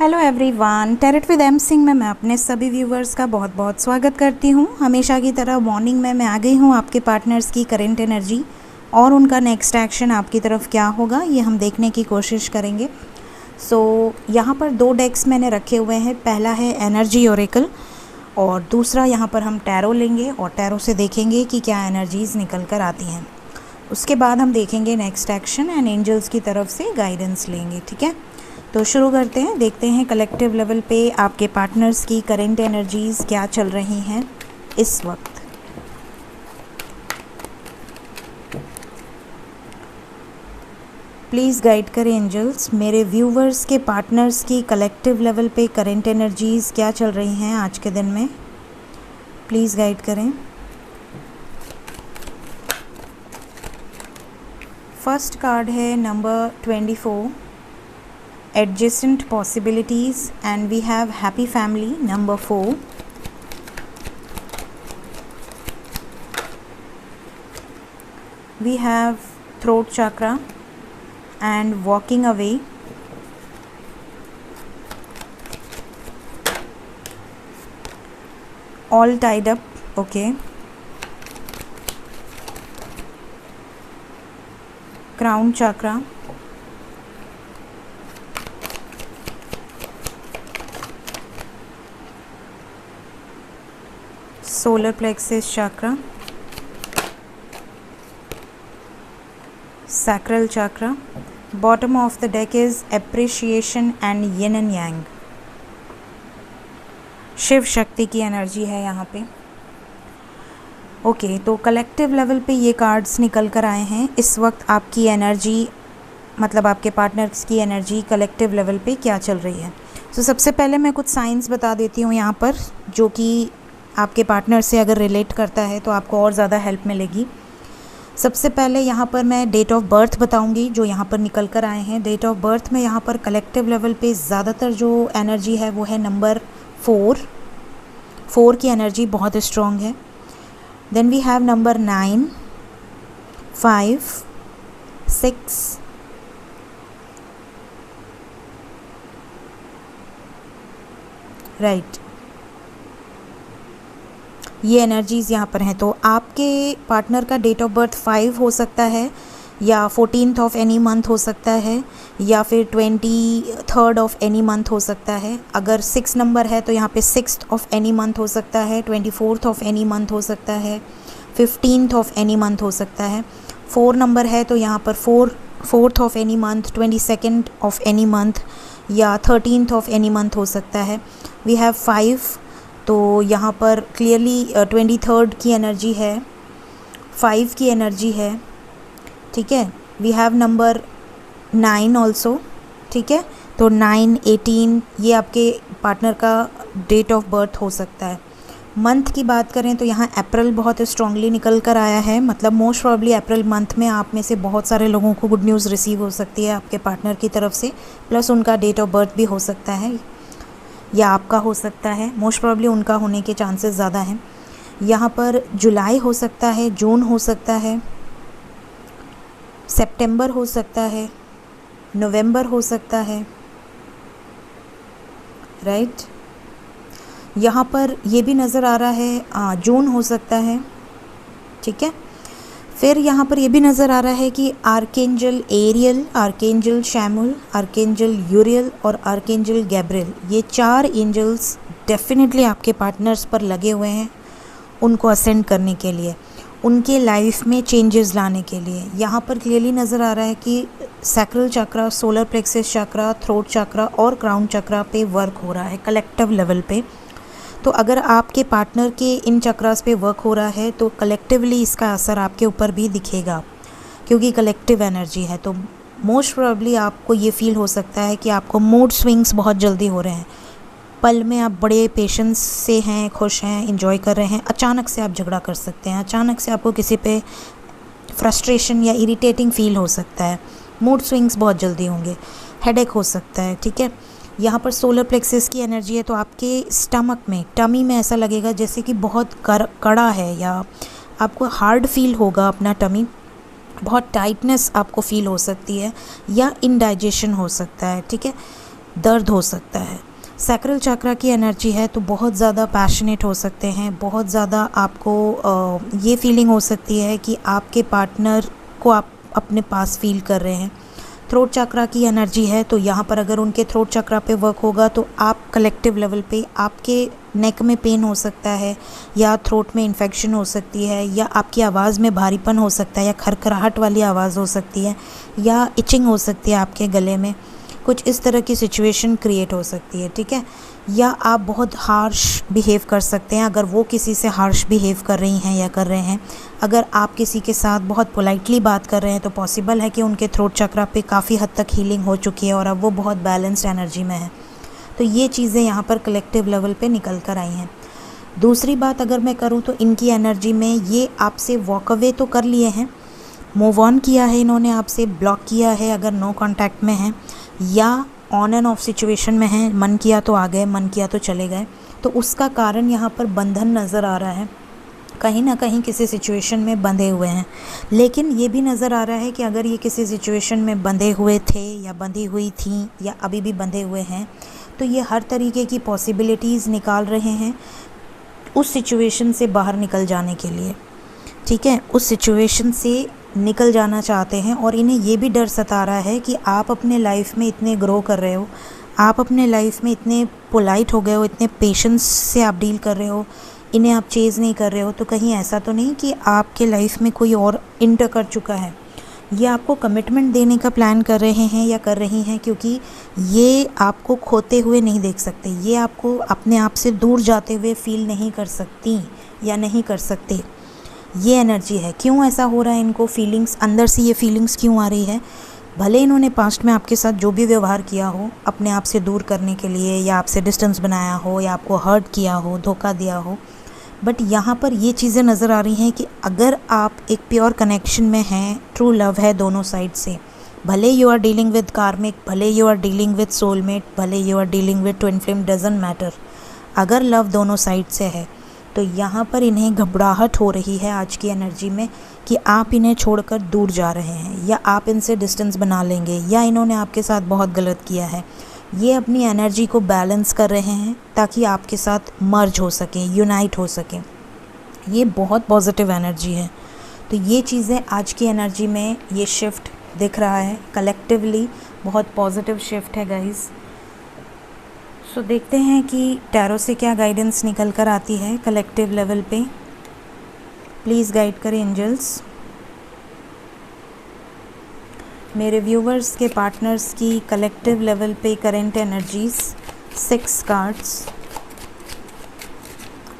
Hello everyone, tarot with M Singh में मैं अपने सभी व्यूवर्स का बहुत बहुत स्वागत करती हूँ। हमेशा की तरह मॉर्निंग में मैं आ गई हूँ आपके पार्टनर्स की करेंट एनर्जी और उनका नेक्स्ट एक्शन आपकी तरफ क्या होगा ये हम देखने की कोशिश करेंगे। यहाँ पर दो डेक्स मैंने रखे हुए हैं। पहला है एनर्जी ओरेकल और दूसरा यहाँ पर हम टैरो लेंगे और टैरो से देखेंगे कि क्या एनर्जीज़ निकल कर आती हैं। उसके बाद हम देखेंगे नेक्स्ट एक्शन एंड एंजल्स की तरफ से गाइडेंस लेंगे। ठीक है, तो शुरू करते हैं। देखते हैं कलेक्टिव लेवल पे आपके पार्टनर्स की करेंट एनर्जीज़ क्या चल रही हैं इस वक्त। प्लीज़ गाइड करें एंजल्स, मेरे व्यूवर्स के पार्टनर्स की कलेक्टिव लेवल पे करेंट एनर्जीज़ क्या चल रही हैं आज के दिन में। प्लीज़ गाइड करें। फर्स्ट कार्ड है number 24, adjacent possibilities, and we have happy family number 4. We have throat chakra and walking away. All tied up. Okay. Crown chakra. Solar plexus chakra, sacral chakra. Bottom of the deck is appreciation and yin and yang. Shiv Shakti की energy है यहाँ पे। Okay, तो collective level पे ये cards निकल कर आए हैं। इस वक्त आपकी एनर्जी मतलब आपके पार्टनर्स की एनर्जी कलेक्टिव लेवल पे क्या चल रही है। सबसे पहले मैं कुछ साइंस बता देती हूँ यहाँ पर, जो कि आपके पार्टनर से अगर रिलेट करता है तो आपको और ज़्यादा हेल्प मिलेगी। सबसे पहले यहाँ पर मैं डेट ऑफ बर्थ बताऊँगी जो यहाँ पर निकल कर आए हैं। डेट ऑफ बर्थ में यहाँ पर कलेक्टिव लेवल पे ज़्यादातर जो एनर्जी है वो है नंबर 4 की एनर्जी बहुत स्ट्रॉन्ग है। Then we have number 9, 5, 6, right, ये एनर्जीज़ यहाँ पर हैं। तो आपके पार्टनर का डेट ऑफ बर्थ 5 हो सकता है या 14th ऑफ एनी मंथ हो सकता है या फिर 23rd ऑफ एनी मंथ हो सकता है। अगर 6 नंबर है तो यहाँ पे 6th ऑफ एनी मंथ हो सकता है, 24th ऑफ एनी मंथ हो सकता है, 15th ऑफ एनी मंथ हो सकता है। 4 नंबर है तो यहाँ पर 4th of any month, 22nd of any month या 13th ऑफ एनी मंथ हो सकता है। वी हैव 5, तो यहाँ पर क्लियरली 23rd की एनर्जी है, 5 की एनर्जी है। ठीक है, वी हैव नंबर 9 ऑल्सो। ठीक है, तो 9, 18 ये आपके पार्टनर का डेट ऑफ बर्थ हो सकता है। मंथ की बात करें तो यहाँ अप्रैल बहुत स्ट्रांगली निकल कर आया है। मतलब मोस्ट प्रॉब्ली अप्रैल मंथ में आप में से बहुत सारे लोगों को गुड न्यूज़ रिसीव हो सकती है आपके पार्टनर की तरफ से, प्लस उनका डेट ऑफ बर्थ भी हो सकता है या आपका हो सकता है। मोस्ट प्रॉब्ली उनका होने के चांसेस ज़्यादा हैं। यहाँ पर जुलाई हो सकता है, जून हो सकता है, सितंबर हो सकता है, नवंबर हो सकता है, राइट। यहाँ पर ये भी नज़र आ रहा है जून हो सकता है। ठीक है, फिर यहाँ पर ये भी नज़र आ रहा है कि आर्केंजल एरियल, आर्केंजल शैमुल, आर्केंजल यूरियल और आर्केंजल गैब्रियल, ये 4 एंजल्स डेफिनेटली आपके पार्टनर्स पर लगे हुए हैं उनको असेंड करने के लिए, उनके लाइफ में चेंजेस लाने के लिए। यहाँ पर क्लियरली नज़र आ रहा है कि सैक्रल चक्रा, सोलर प्लेक्सस चक्रा, थ्रोट चक्रा और क्राउन चक्रा पे वर्क हो रहा है कलेक्टिव लेवल पे। तो अगर आपके पार्टनर के इन चक्रास पे वर्क हो रहा है तो कलेक्टिवली इसका असर आपके ऊपर भी दिखेगा, क्योंकि कलेक्टिव एनर्जी है। तो मोस्ट प्रोबेबली आपको ये फील हो सकता है कि आपको मूड स्विंग्स बहुत जल्दी हो रहे हैं। पल में आप बड़े पेशेंस से हैं, खुश हैं, एंजॉय कर रहे हैं, अचानक से आप झगड़ा कर सकते हैं, अचानक से आपको किसी पे फ्रस्ट्रेशन या इरिटेटिंग फील हो सकता है, मूड स्विंग्स बहुत जल्दी होंगे, हेडेक हो सकता है। ठीक है, यहाँ पर सोलर प्लेक्सस की एनर्जी है तो आपके स्टमक में, टमी में ऐसा लगेगा जैसे कि बहुत कड़ा है या आपको हार्ड फील होगा अपना टमी, बहुत टाइटनेस आपको फील हो सकती है या इनडाइजेशन हो सकता है। ठीक है, दर्द हो सकता है। सैक्रल चक्रा की एनर्जी है तो बहुत ज़्यादा पैशनेट हो सकते हैं, बहुत ज़्यादा आपको ये फीलिंग हो सकती है कि आपके पार्टनर को आप अपने पास फील कर रहे हैं। थ्रोट चक्रा की एनर्जी है तो यहाँ पर अगर उनके थ्रोट चक्रा पे वर्क होगा तो आप कलेक्टिव लेवल पे आपके नेक में पेन हो सकता है, या थ्रोट में इन्फेक्शन हो सकती है, या आपकी आवाज़ में भारीपन हो सकता है, या खरखराहट वाली आवाज़ हो सकती है, या इचिंग हो सकती है आपके गले में, कुछ इस तरह की सिचुएशन क्रिएट हो सकती है, ठीक है। या आप बहुत हार्श बिहेव कर सकते हैं अगर वो किसी से हार्श बिहेव कर रही हैं या कर रहे हैं। अगर आप किसी के साथ बहुत पोलाइटली बात कर रहे हैं तो पॉसिबल है कि उनके थ्रोट चक्रा पे काफ़ी हद तक हीलिंग हो चुकी है और अब वो बहुत बैलेंस्ड एनर्जी में है। तो ये चीज़ें यहाँ पर कलेक्टिव लेवल पे निकल कर आई हैं। दूसरी बात अगर मैं करूँ तो इनकी एनर्जी में ये आपसे वॉक अवे तो कर लिए हैं, मूव ऑन किया है इन्होंने, आपसे ब्लॉक किया है अगर नो कांटेक्ट में है, या ऑन एंड ऑफ सिचुएशन में है, मन किया तो आ गए, मन किया तो चले गए। तो उसका कारण यहाँ पर बंधन नज़र आ रहा है, कहीं ना कहीं किसी सिचुएशन में बंधे हुए हैं। लेकिन ये भी नज़र आ रहा है कि अगर ये किसी सिचुएशन में बंधे हुए थे या बंधी हुई थी या अभी भी बंधे हुए हैं तो ये हर तरीके की पॉसिबिलिटीज़ निकाल रहे हैं उस सिचुएशन से बाहर निकल जाने के लिए, ठीक है। उस सिचुएशन से निकल जाना चाहते हैं और इन्हें ये भी डर सता रहा है कि आप अपने लाइफ में इतने ग्रो कर रहे हो, आप अपने लाइफ में इतने पोलाइट हो गए हो, इतने पेशेंस से आप डील कर रहे हो, इन्हें आप चेज़ नहीं कर रहे हो, तो कहीं ऐसा तो नहीं कि आपके लाइफ में कोई और इंटर कर चुका है। ये आपको कमिटमेंट देने का प्लान कर रहे हैं या कर रही हैं, क्योंकि ये आपको खोते हुए नहीं देख सकते, ये आपको अपने आप से दूर जाते हुए फील नहीं कर सकती या नहीं कर सकते। ये एनर्जी है। क्यों ऐसा हो रहा है इनको, फीलिंग्स अंदर से ये फीलिंग्स क्यों आ रही है? भले इन्होंने पास्ट में आपके साथ जो भी व्यवहार किया हो अपने आप से दूर करने के लिए, या आपसे डिस्टेंस बनाया हो, या आपको हर्ट किया हो, धोखा दिया हो, बट यहाँ पर ये चीज़ें नज़र आ रही हैं कि अगर आप एक प्योर कनेक्शन में हैं, ट्रू लव है दोनों साइड से, भले you are dealing with karmic, भले you are dealing with soulmate, भले you are dealing with twin flame, doesn't matter, अगर लव दोनों साइड से है तो यहाँ पर इन्हें घबराहट हो रही है आज की एनर्जी में कि आप इन्हें छोड़कर दूर जा रहे हैं, या आप इनसे डिस्टेंस बना लेंगे, या इन्होंने आपके साथ बहुत गलत किया है। ये अपनी एनर्जी को बैलेंस कर रहे हैं ताकि आपके साथ मर्ज हो सके, यूनाइट हो सके। ये बहुत पॉजिटिव एनर्जी है। तो ये चीज़ें आज की एनर्जी में ये शिफ्ट दिख रहा है, कलेक्टिवली बहुत पॉजिटिव शिफ्ट है गाइज़। सो देखते हैं कि टैरो से क्या गाइडेंस निकल कर आती है कलेक्टिव लेवल पे। प्लीज़ गाइड करें एंजल्स। मेरे व्यूवर्स के पार्टनर्स की कलेक्टिव लेवल पे current energies 6 cards.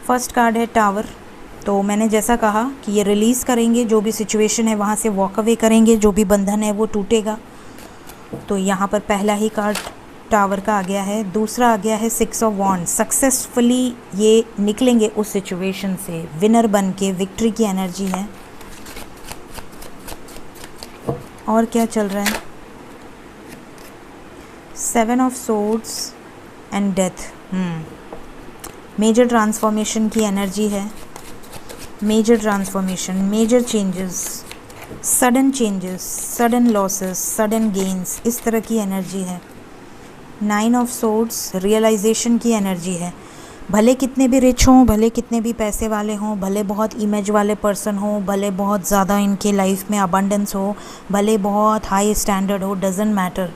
First card है टावर। तो मैंने जैसा कहा कि ये रिलीज़ करेंगे, जो भी सिचुएशन है वहाँ से वॉक अवे करेंगे, जो भी बंधन है वो टूटेगा। तो यहाँ पर पहला ही कार्ड टावर का आ गया है। दूसरा आ गया है 6 ऑफ वॉन्ड्स। सक्सेसफुली ये निकलेंगे उस सिचुएशन से विनर बन के, विक्ट्री की एनर्जी है। और क्या चल रहा है? 7 of swords and death. Major transformation की एनर्जी है। Major transformation, major changes, sudden changes, sudden losses, sudden gains, इस तरह की एनर्जी है। 9 ऑफ सोर्ड्स रियलाइजेशन की एनर्जी है। भले कितने भी रिच हों, भले कितने भी पैसे वाले हों, भले बहुत इमेज वाले पर्सन हो, भले बहुत ज़्यादा इनके लाइफ में अबंडेंस हो, भले बहुत हाई स्टैंडर्ड हो, डजेंट मैटर।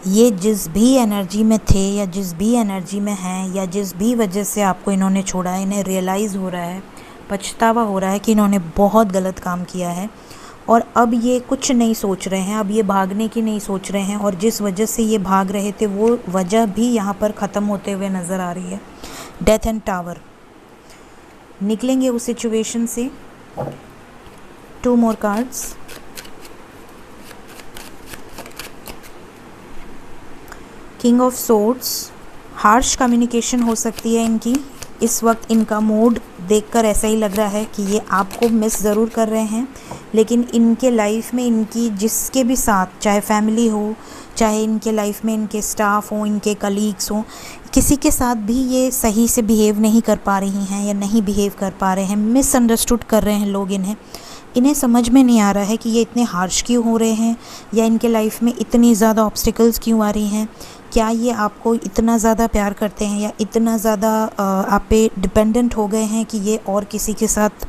ये जिस भी एनर्जी में थे या जिस भी एनर्जी में हैं या जिस भी वजह से आपको इन्होंने छोड़ा है, इन्हें रियलाइज़ हो रहा है, पछतावा हो रहा है कि इन्होंने बहुत गलत काम किया है। और अब ये कुछ नहीं सोच रहे हैं, अब ये भागने की नहीं सोच रहे हैं, और जिस वजह से ये भाग रहे थे वो वजह भी यहाँ पर ख़त्म होते हुए नज़र आ रही है। डेथ एंड टावर निकलेंगे उस सिचुएशन से। 2 more cards. King of swords. Harsh communication हो सकती है इनकी। इस वक्त इनका मूड देखकर ऐसा ही लग रहा है कि ये आपको मिस ज़रूर कर रहे हैं, लेकिन इनके लाइफ में इनकी जिसके भी साथ, चाहे फैमिली हो, चाहे इनके लाइफ में इनके स्टाफ हो, इनके कलीग्स हों, किसी के साथ भी ये सही से बिहेव नहीं कर पा रही हैं या नहीं बिहेव कर पा रहे हैं, मिसअंडरस्टूड कर रहे हैं लोग इन्हें समझ में नहीं आ रहा है कि ये इतने हार्श क्यों हो रहे हैं, या इनके लाइफ में इतनी ज़्यादा ऑब्स्टिकल्स क्यों आ रही हैं, क्या ये आपको इतना ज़्यादा प्यार करते हैं या इतना ज़्यादा आप पे डिपेंडेंट हो गए हैं कि ये और किसी के साथ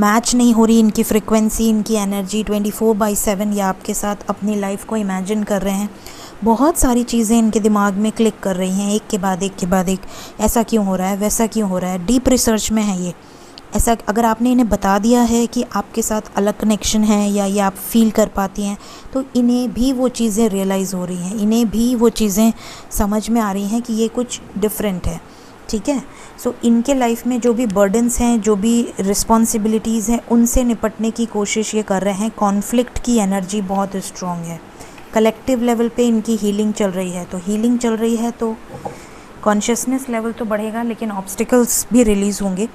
मैच नहीं हो रही, इनकी फ्रिक्वेंसी, इनकी एनर्जी 24/7, या आपके साथ अपनी लाइफ को इमेजिन कर रहे हैं। बहुत सारी चीज़ें इनके दिमाग में क्लिक कर रही हैं, एक के बाद एक के बाद एक। ऐसा क्यों हो रहा है, वैसा क्यों हो रहा है, डीप रिसर्च में है ये। ऐसा अगर आपने इन्हें बता दिया है कि आपके साथ अलग कनेक्शन है या ये आप फील कर पाती हैं, तो इन्हें भी वो चीज़ें रियलाइज़ हो रही हैं, इन्हें भी वो चीज़ें समझ में आ रही हैं कि ये कुछ डिफरेंट है। ठीक है। सो इनके लाइफ में जो भी बर्डन्स हैं, जो भी रिस्पॉन्सिबिलिटीज़ हैं, उनसे निपटने की कोशिश ये कर रहे हैं। कॉन्फ्लिक्ट की एनर्जी बहुत स्ट्रॉन्ग है। कलेक्टिव लेवल पे इनकी हीलिंग चल रही है, तो हीलिंग चल रही है तो कॉन्शियसनेस लेवल तो बढ़ेगा, लेकिन ऑब्स्टिकल्स भी रिलीज़ होंगे।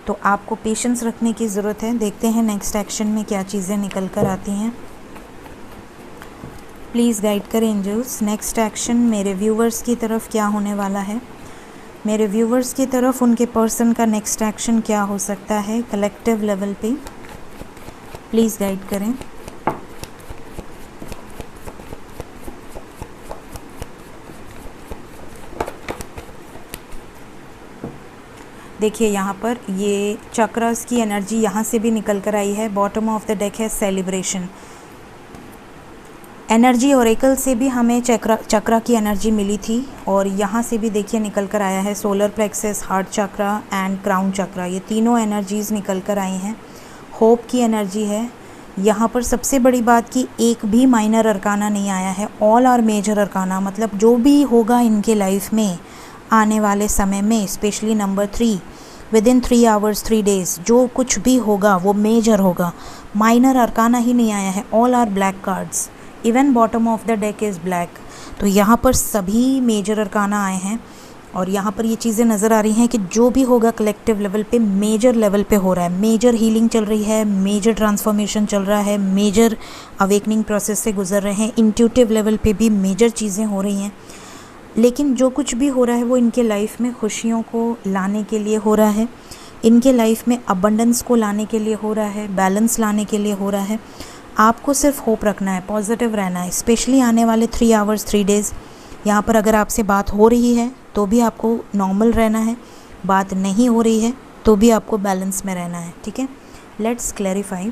तो आपको पेशेंस रखने की ज़रूरत है। देखते हैं नेक्स्ट एक्शन में क्या चीज़ें निकल कर आती हैं। प्लीज़ गाइड करें एंजल्स। नेक्स्ट एक्शन मेरे व्यूवर्स की तरफ क्या होने वाला है, मेरे व्यूवर्स की तरफ उनके पर्सन का नेक्स्ट एक्शन क्या हो सकता है कलेक्टिव लेवल पे। प्लीज़ गाइड करें। देखिए यहाँ पर ये चक्रास की एनर्जी यहाँ से भी निकल कर आई है। बॉटम ऑफ द डेक है सेलिब्रेशन एनर्जी। ओरेकल से भी हमें चक्रा की एनर्जी मिली थी, और यहाँ से भी देखिए निकल कर आया है solar plexus, heart chakra and crown chakra. ये तीनों एनर्जीज़ निकल कर आई हैं। होप की एनर्जी है यहाँ पर। सबसे बड़ी बात कि एक भी माइनर अरकाना नहीं आया है, ऑल आर मेजर अरकाना। मतलब जो भी होगा इनके लाइफ में आने वाले समय में, specially number 3, within 3 hours 3 days, जो कुछ भी होगा वो मेजर होगा। माइनर अरकाना ही नहीं आया है, all are black cards, even bottom of the deck is black. तो यहाँ पर सभी मेजर अरकाना आए हैं, और यहाँ पर ये चीज़ें नज़र आ रही हैं कि जो भी होगा कलेक्टिव लेवल पे मेजर लेवल पे हो रहा है। मेजर हीलिंग चल रही है, मेजर ट्रांसफॉर्मेशन चल रहा है, मेजर अवेकनिंग प्रोसेस से गुजर रहे हैं। इंट्यूटिव लेवल पे भी मेजर चीज़ें हो रही हैं। लेकिन जो कुछ भी हो रहा है वो इनके लाइफ में खुशियों को लाने के लिए हो रहा है, इनके लाइफ में अबंडेंस को लाने के लिए हो रहा है, बैलेंस लाने के लिए हो रहा है। आपको सिर्फ होप रखना है, पॉजिटिव रहना है, स्पेशली आने वाले 3 आवर्स 3 डेज़। यहाँ पर अगर आपसे बात हो रही है तो भी आपको नॉर्मल रहना है, बात नहीं हो रही है तो भी आपको बैलेंस में रहना है। ठीक है, लेट्स क्लैरिफाई।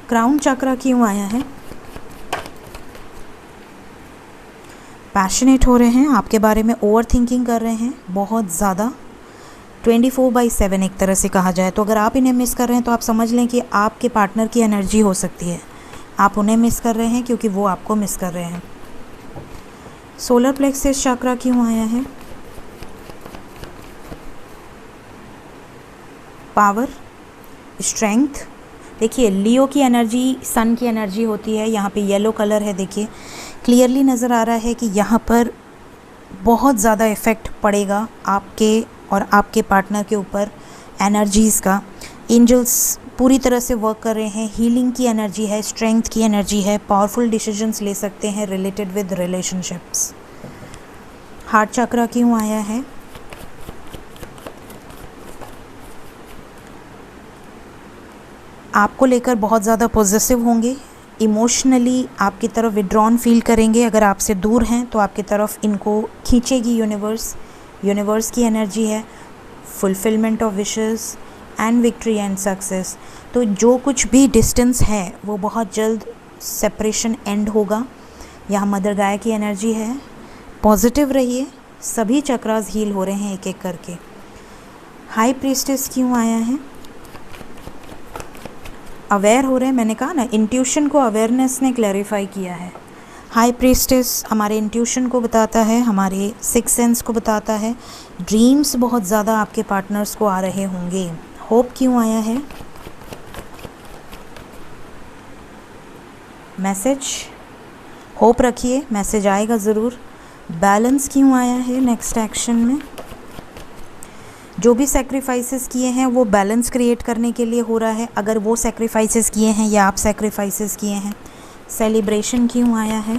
क्राउन चक्रा क्यों आया है? पैशनेट हो रहे हैं, आपके बारे में ओवर थिंकिंग कर रहे हैं बहुत ज़्यादा, 24/7 एक तरह से कहा जाए। तो अगर आप इन्हें मिस कर रहे हैं तो आप समझ लें कि आपके पार्टनर की एनर्जी हो सकती है। आप उन्हें मिस कर रहे हैं क्योंकि वो आपको मिस कर रहे हैं। सोलर प्लेक्सस चक्रा क्यों आया है? Power, strength. देखिए लियो की एनर्जी सन की एनर्जी होती है। यहाँ पे येलो कलर है, देखिए क्लियरली नज़र आ रहा है कि यहाँ पर बहुत ज़्यादा इफ़ेक्ट पड़ेगा आपके और आपके पार्टनर के ऊपर एनर्जीज़ का। एंजल्स पूरी तरह से वर्क कर रहे हैं। हीलिंग की एनर्जी है, स्ट्रेंथ की एनर्जी है, पावरफुल डिसीजंस ले सकते हैं रिलेटेड विद रिलेशनशिप्स। हार्ट चक्रा क्यों आया है? आपको लेकर बहुत ज़्यादा पॉजिटिव होंगे, इमोशनली आपकी तरफ विड्रॉन फील करेंगे। अगर आपसे दूर हैं तो आपकी तरफ इनको खींचेगी यूनिवर्स। यूनिवर्स की एनर्जी है fulfilment of wishes and victory and success. तो जो कुछ भी डिस्टेंस है वो बहुत जल्द सेपरेशन एंड होगा। यहाँ मदर गाय की एनर्जी है, पॉजिटिव रहिए। सभी चक्रास हील हो रहे हैं एक एक करके। हाई प्रीस्टेस क्यों आया है? अवेयर हो रहे हैं, मैंने कहा ना, इंट्यूशन को अवेयरनेस ने क्लैरिफाई किया है। हाई प्रीस्टेस हमारे इंट्यूशन को बताता है, हमारे सिक्स सेंस को बताता है। ड्रीम्स बहुत ज़्यादा आपके पार्टनर्स को आ रहे होंगे। होप क्यों आया है? मैसेज, होप रखिए, मैसेज आएगा ज़रूर। बैलेंस क्यों आया है नेक्स्ट एक्शन में? जो भी सेक्रीफाइसेस किए हैं वो बैलेंस क्रिएट करने के लिए हो रहा है। अगर वो सेक्रीफाइसेस किए हैं या आप सेक्रीफाइसेस किए हैं। सेलिब्रेशन क्यों आया है?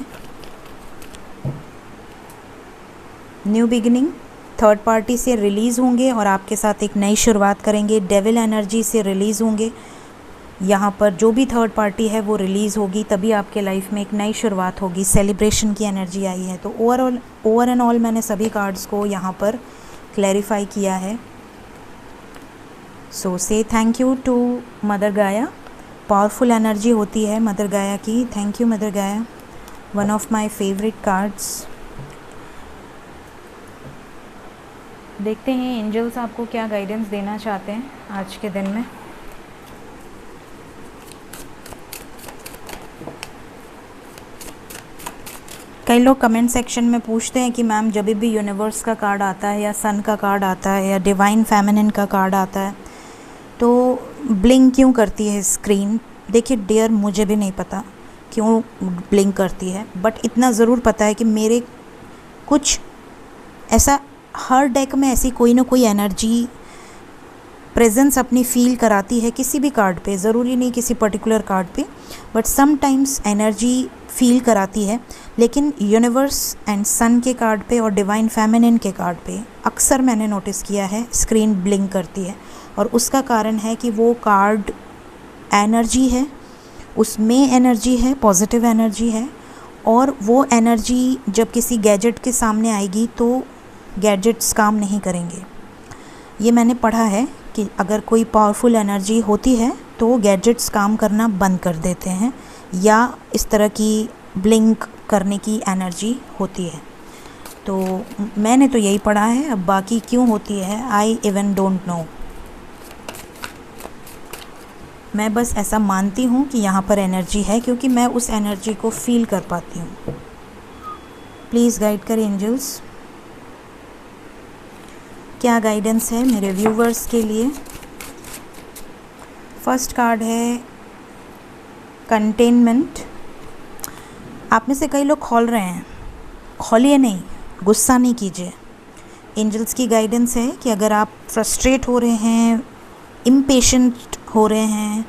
न्यू बिगिनिंग, थर्ड पार्टी से रिलीज़ होंगे और आपके साथ एक नई शुरुआत करेंगे। डेविल एनर्जी से रिलीज़ होंगे। यहाँ पर जो भी थर्ड पार्टी है वो रिलीज़ होगी, तभी आपके लाइफ में एक नई शुरुआत होगी। सेलिब्रेशन की एनर्जी आई है। तो ओवर एंड ऑल मैंने सभी कार्ड्स को यहाँ पर क्लैरिफाई किया है। सो से थैंक यू टू मदर गाया। पावरफुल एनर्जी होती है मदर गाया की। थैंक यू मदर गाया, one of my favourite cards. देखते हैं एंजल्स आपको क्या गाइडेंस देना चाहते हैं आज के दिन में। कई लोग कमेंट सेक्शन में पूछते हैं कि मैम जब भी यूनिवर्स का कार्ड आता है या सन का कार्ड आता है या डिवाइन फेमिनिन का कार्ड आता है तो ब्लिंक क्यों करती है स्क्रीन। देखिए डियर, मुझे भी नहीं पता क्यों ब्लिंक करती है, बट इतना ज़रूर पता है कि मेरे कुछ ऐसा हर डेक में ऐसी कोई ना कोई एनर्जी प्रेजेंस अपनी फील कराती है किसी भी कार्ड पे, ज़रूरी नहीं किसी पर्टिकुलर कार्ड पे, बट समटाइम्स एनर्जी फील कराती है। लेकिन यूनिवर्स एंड सन के कार्ड पे और डिवाइन फेमिनिन के कार्ड पे अक्सर मैंने नोटिस किया है स्क्रीन ब्लिंक करती है, और उसका कारण है कि वो कार्ड एनर्जी है, उसमें एनर्जी है, पॉजिटिव एनर्जी है, और वो एनर्जी जब किसी गैजेट के सामने आएगी तो गैजेट्स काम नहीं करेंगे। ये मैंने पढ़ा है कि अगर कोई पावरफुल एनर्जी होती है तो गैजेट्स काम करना बंद कर देते हैं, या इस तरह की ब्लिंक करने की एनर्जी होती है। तो मैंने तो यही पढ़ा है, अब बाकी क्यों होती है आई इवन डोंट नो। मैं बस ऐसा मानती हूँ कि यहाँ पर एनर्जी है क्योंकि मैं उस एनर्जी को फील कर पाती हूँ। प्लीज़ गाइड करें एंजल्स, क्या गाइडेंस है मेरे व्यूवर्स के लिए। फर्स्ट कार्ड है कंटेनमेंट। आप में से कई लोग खोल रहे हैं, खोलिए नहीं, गुस्सा नहीं कीजिए। एंजल्स की गाइडेंस है कि अगर आप फ्रस्ट्रेट हो रहे हैं, इम्पेशेंट हो रहे हैं,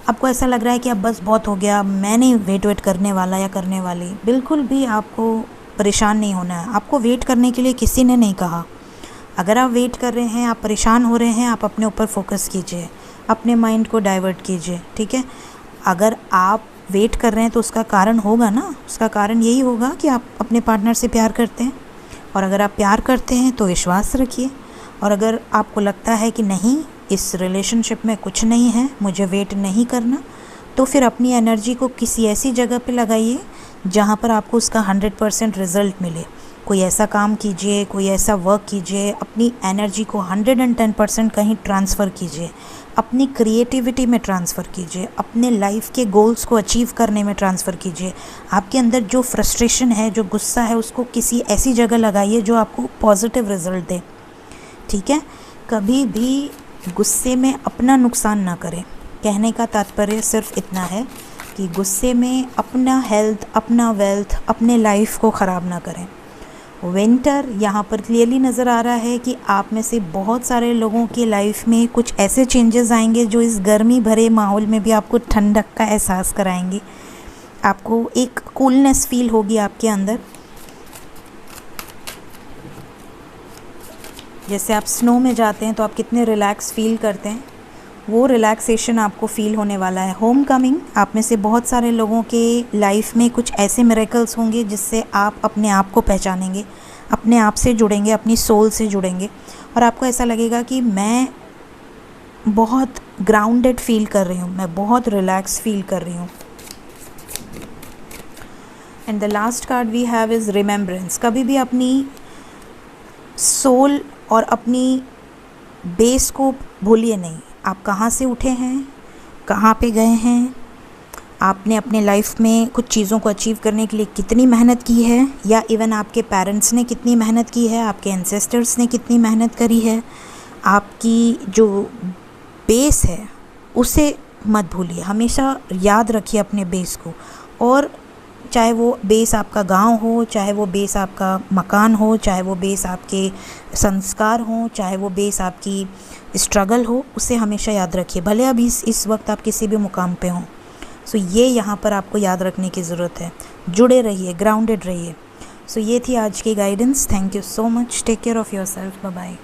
आपको ऐसा लग रहा है कि अब बस बहुत हो गया, मैं नहीं वेट करने वाला या करने वाली, बिल्कुल भी आपको परेशान नहीं होना है। आपको वेट करने के लिए किसी ने नहीं कहा। अगर आप वेट कर रहे हैं, आप परेशान हो रहे हैं, आप अपने ऊपर फोकस कीजिए, अपने माइंड को डाइवर्ट कीजिए, ठीक है। अगर आप वेट कर रहे हैं तो उसका कारण होगा ना, उसका कारण यही होगा कि आप अपने पार्टनर से प्यार करते हैं, और अगर आप प्यार करते हैं तो विश्वास रखिए, और अगर आपको लगता है कि नहीं इस रिलेशनशिप में कुछ नहीं है, मुझे वेट नहीं करना, तो फिर अपनी एनर्जी को किसी ऐसी जगह पे लगाइए जहाँ पर आपको उसका 100% रिज़ल्ट मिले। कोई ऐसा काम कीजिए, कोई ऐसा वर्क कीजिए, अपनी एनर्जी को 110% कहीं ट्रांसफ़र कीजिए, अपनी क्रिएटिविटी में ट्रांसफ़र कीजिए, अपने लाइफ के गोल्स को अचीव करने में ट्रांसफ़र कीजिए। आपके अंदर जो फ्रस्ट्रेशन है, जो गुस्सा है, उसको किसी ऐसी जगह लगाइए जो आपको पॉजिटिव रिज़ल्ट दे, ठीक है। कभी भी गुस्से में अपना नुकसान ना करें। कहने का तात्पर्य सिर्फ इतना है कि गुस्से में अपना हेल्थ, अपना वेल्थ, अपने लाइफ को ख़राब ना करें। विंटर यहाँ पर क्लियरली नज़र आ रहा है कि आप में से बहुत सारे लोगों की लाइफ में कुछ ऐसे चेंजेस आएंगे जो इस गर्मी भरे माहौल में भी आपको ठंडक का एहसास कराएंगे। आपको एक कूलनेस फील होगी आपके अंदर। जैसे आप स्नो में जाते हैं तो आप कितने रिलैक्स फील करते हैं, वो रिलैक्सेशन आपको फ़ील होने वाला है। होम कमिंग, आप में से बहुत सारे लोगों के लाइफ में कुछ ऐसे मिरेकल्स होंगे जिससे आप अपने आप को पहचानेंगे, अपने आप से जुड़ेंगे, अपनी सोल से जुड़ेंगे, और आपको ऐसा लगेगा कि मैं बहुत ग्राउंडेड फील कर रही हूँ, मैं बहुत रिलैक्स फील कर रही हूँ। And the last card we have is remembrance. कभी भी अपनी सोल और अपनी बेस को भूलिए नहीं। आप कहाँ से उठे हैं, कहाँ पे गए हैं, आपने अपने लाइफ में कुछ चीज़ों को अचीव करने के लिए कितनी मेहनत की है, या इवन आपके पेरेंट्स ने कितनी मेहनत की है, आपके एंसेस्टर्स ने कितनी मेहनत करी है। आपकी जो बेस है उसे मत भूलिए, हमेशा याद रखिए अपने बेस को। और चाहे वो बेस आपका गांव हो, चाहे वो बेस आपका मकान हो, चाहे वो बेस आपके संस्कार हो, चाहे वो बेस आपकी स्ट्रगल हो, उसे हमेशा याद रखिए, भले अभी इस वक्त आप किसी भी मुकाम पे हों। सो ये यहाँ पर आपको याद रखने की ज़रूरत है। जुड़े रहिए, ग्राउंडेड रहिए। सो ये थी आज की guidance. Thank you so much. Take care of yourself. Bye bye.